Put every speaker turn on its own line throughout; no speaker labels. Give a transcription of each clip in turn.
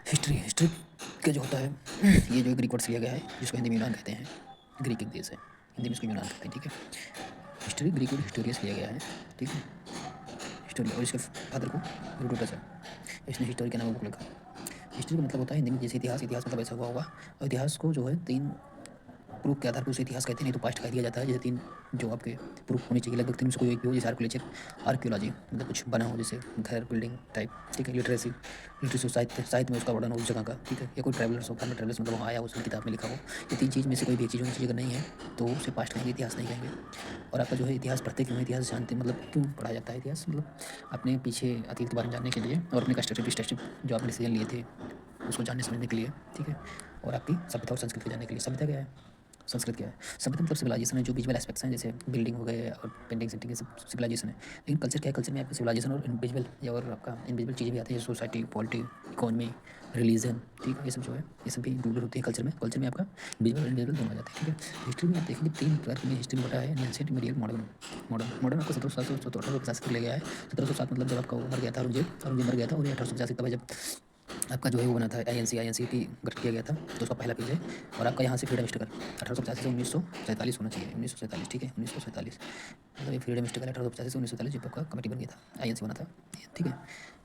History history का जो होता है ये जो ग्रीक वर्ड से लिया गया है जिसको हिंदी में यूनान कहते हैं। ग्रीक एक देश है, हिंदी में इसको यूनान कहते हैं। ठीक है, हिस्ट्री ग्रीक वर्ड हिस्टोरियस लिया गया है। ठीक है, हिस्टोरी और इसके फादर को हेरोडोटस है, इसने हिस्टोरी के नाम बुक लिखा। हिस्ट्री का मतलब होता है हिंदी में जैसे इतिहास, इतिहास मतलब ऐसा हुआ होगा। और इतिहास को जो है तीन प्रूफ के आधार पर उसे इतिहास कहते हैं, नहीं तो पास्ट कह दिया जाता है। जैसे तीन जो आपके प्रूफ होने चाहिए, लगभग तीन में से कोई एक भी हो। जैसे आर्कियोलॉजी, आर्कियोलॉजी मतलब कुछ बना हो, जैसे घर बिल्डिंग टाइप। ठीक है, लिटरेसी, लिटरेसी साहित्य, साहित्य में उसका वर्णन हो उस जगह का। ठीक है, या कोई ट्रैवलर्स हो, फॉर्मर ट्रैवलर्स मतलब वहाँ आया हो, उसने किताब में लिखा हो। ये तीन चीज़ में से कोई भी एक चीज़ होनी चाहिए। अगर नहीं है तो उसे पास्ट कहेंगे, इतिहास नहीं कहेंगे। और आपका जो है इतिहास पढ़ते क्यों है, इतिहास जानते मतलब क्यों पढ़ा जाता है इतिहास, मतलब अपने पीछे अतीत के बारे में जानने के लिए और अपने कंस्ट्रक्टिव डिस्ट्रक्टिव जो आपने डिसीजन लिए थे उसको जानने समझने के लिए। ठीक है, और आपकी सभ्यता और संस्कृति को जानने के लिए। सभ्यता क्या है, संस्कृत क्या है? सभ्यता मतलब सिविलाइजेशन है, जो विजुअल एस्पेक्ट्स हैं जैसे बिल्डिंग हो गए और पेंटिंग सेंटिंग, ये सब सिविलाइजेशन है। लेकिन कल्चर क्या है, कल्चर में आपका सिविलाइजेशन और इनविजुअल या और आपका इनविजुअल चीज़ें भी आती हैं, सोसाइटी, पॉलिटी, इकोनॉमी, रिलीजन। ठीक है, ये सब जो है ये सब भी इंक्लूडेड होती है कल्चर में। कल्चर में आपका विजुअल और इनविजुअल दोनों आ जाते हैं। ठीक है, हिस्ट्री में आप देखेंगे तीन प्रकार की हिस्ट्री में बटा है, एंशिएंट, मिडियल, मॉडर्न। मॉडर्न आपको 1700 से 1850 तक ले गया है। 1707 मतलब जब आपका वो मर गया था, औरंगजेब मर गया था। और ये 1885 तक जब आपका जो है वो बना था आईएनसी गठित किया गया था, तो उसका पहला पेज है। और आपका यहाँ से फ्रीडम स्ट्रगल 1885 से 1947 होना चाहिए, 1947। ठीक है, 1947 मतलब ये फ्रीडम स्ट्रगल 1885 से 1947 जब आपका कमेटी बन गया था, आईएनसी बना था। ठीक है,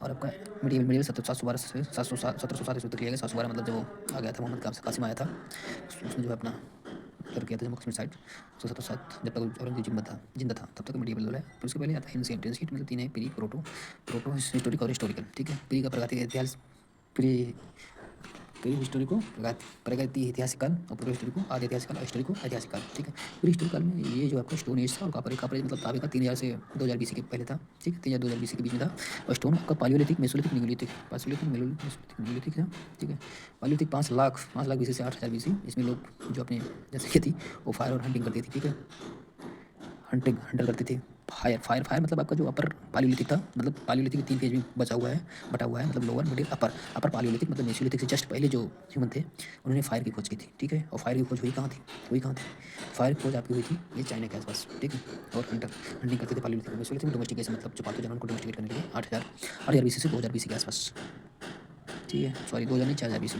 और आपका मीडियल 712 से 1707 ईस्वी तक लिया गया। 712 मतलब जब वो आ गया था, मोहम्मद कासिम आया था, उसने जो है अपना कर किया था जम्मू कश्मीर साइड। 1707 जब तक औरंगजेब जिंदा था तब तक मीडियल बोला है। फिर उसके पहले आता है एंशिएंट। एंशिएंट मतलब तीन है, प्री, प्रोटो, हिस्टोरिक और हिस्टोरिकल। ठीक है, प्री का प्रागैतिक इतिहास, प्री प्री हिस्टोरी को प्रागैतिक ऐतिहासिक काल, और पूर्व हिस्टोरी को आदि ऐतिहासिक काल, और हिस्टोरी को ऐतिहासिक काल। ठीक है, पूरी हिस्टोरी काल में ये जो आपका स्टोन एज था और कापर एज मतलब तांबे का 3000 से 2000 बीसी के पहले था। ठीक है, 3000 2000 बीसी के बीच में था। और स्टोन आपका palaeolithic, Mesolithic, Neolithic, palaeolithic, Mesolithic, Neolithic था। ठीक है, पालियोलिथिक 5 लाख बीसी से 8000 बीसी। इसमें लोग जो अपने जैसे कि थी वो फायर और हंटिंग करती थी। ठीक है, हंटर करते थे। फायर मतलब आपका जो अपर पालियोलिथिक था, मतलब पालियोलिथिक 3 फेज में बटा हुआ है, मतलब लोअर, मिडिल, अपर पालियोलिथिक मतलब मेसोलिथिक से जस्ट पहले जो ह्यूमन थे उन्होंने फायर की खोज की थी। ठीक है, और फायर की खोज हुई कहाँ थी, फायर की खोज आपकी हुई थी ये चाइना के आसपास। ठीक है, और हंटिंग करते थे पालियोलिथिक में। मेसोलिथिक में डोमेस्टिकेशन मतलब जो पालतू जानवर को डोमेस्टिकेट करने के लिए 8000 बीसी से 2000 बीसी के आसपास। ठीक है, सॉरी 2000 नहीं, 4000 बीसी।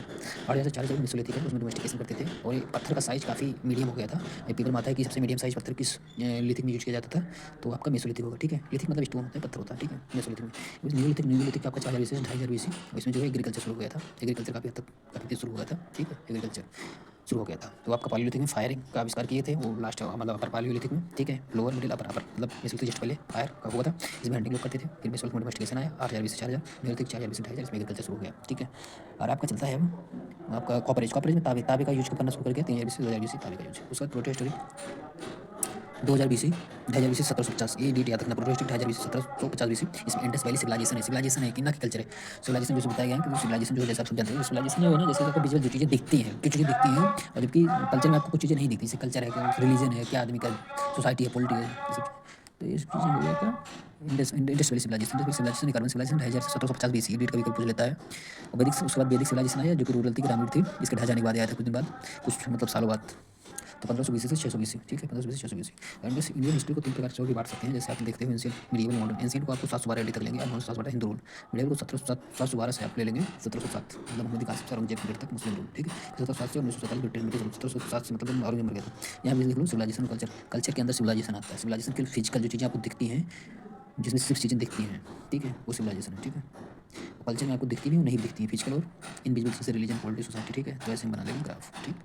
8000 से 4000 मेसोलिथिक है, उसमें डोमेस्टिकेशन करते थे। और ये पत्थर का साइज काफ़ी मीडियम हो गया था। पीपल मानता है कि सबसे मीडियम साइज पत्थर किस लिथिक में यूज किया जाता था, तो आपका मेसोलिथिक होगा। ठीक है, लिथिक मतलब स्टोन होता है, पत्थर होता है। ठीक है, मेसोलिथिक में न्यूलिथिक आपका 4000 बीसी से 2500 बीसी। इसमें जो है एग्रीकल्चर शुरू हो गया था। एग्रीकल्चर काफ़ी हद तक काफ़ी तेज शुरू हो गया था। ठीक है, एग्रीकल्चर शुरू हो गया था। तो आपका पालियोलिथिक में फायरिंग का आविष्कार किए थे वो लास्ट मतलब अपर पालियोलिथिक में। ठीक है, लोअर, मिडिल, अपर मतलब मेसोलिथिक जस्ट पहले फायर का हुआ था, इसमें हंटिंग लोग करते थे। फिर मेसोलिथिक में डोमेस्टिकेशन आया 8000 बीसी से 4000, नियोलिथिक 4000 बीसी से 2500, इसमें एग्रीकल्चर शुरू हो गया। ठीक है, और आपका चलता है अब आपका कॉपरेज में ताबे का यूज करना शुरू कर गया 3000 बीसी 2000 बीसी ताबे का यूज। उसका प्रोटो हिस्टोरी 2000 बीसी, 2000 बीसी 1750, ये डेट याद रखना। Proto history 2000 BC 1750 BC. इसमें इंडस वैली सिविलाइजेशन है। सिविलाइजेशन है कि ना कि कल्चर है। सिविलाइजेशन जो बताया गया है कि सिविलाइजेशन जो है जैसे आप सब जानते हैं, सिविलाइजेशन जो है ना, जैसे आपको विजुअल जो चीज़ें दिखती हैं, कुछ चीज़ें दिखती हैं, और जबकि कल्चर में आपको कुछ चीज़ें नहीं दिखती। जैसे कल्चर है, क्या रिलीजन है, क्या आदमी का सोसाइटी है, पॉलिटी है, ये सब। तो ये सब चीज़ें हो गया आपका Indus Valley Civilization. Indus Valley Civilization, carbon civilization 2000 से 1750 बीसी, डेट कभी कभी पूछ लेता है। और वैदिक, उसके बाद वैदिक सिविलाइजेशन आया जो कि रूरल थी, ग्रामीण थी। इसके ढह जाने के बाद आया था कुछ दिन बाद, कुछ मतलब सालों बाद। तो 1500 बीसी से 600 बीसी। ठीक है, 1500 बीसी 600 बीसी। एंड बस इंडियन हिस्ट्री को तीन प्रकार से भी बांट सकते हैं, जैसे आप देखते हो एंशिएंट, मिडिवल, मॉडर्न। एंशिएंट को आपको 712 एडी तक लेंगे, और 712 हिंदू रूल। मिडिवल को 712 से आप ले लेंगे 1707 मतलब मोहम्मदी कासिम से औरंगजेब पीरियड तक मुस्लिम रूल। ठीक है, 1707 से 1947 ब्रिटिश रूल। 1707 से मतलब औरंगजेब मर गया था। यहाँ भी देख लो सिविलाइजेशन और कल्चर। कल्चर के अंदर सिविलाइजेशन आता है। सिविलाइजेशन के फिजिकल जो चीज़ें आपको दिखती हैं, जिसमें सिर्फ चीज़ें दिखती हैं, ठीक है, वो सिविलाइजेशन है। ठीक है, कल्चर में आपको दिखती भी और नहीं दिखती है, फिजिकल और इनविजिबल, जैसे रिलीजन, पॉलिटी, सोसाइटी। ठीक है, तो ऐसे हम बना लेंगे ग्राफ। ठीक।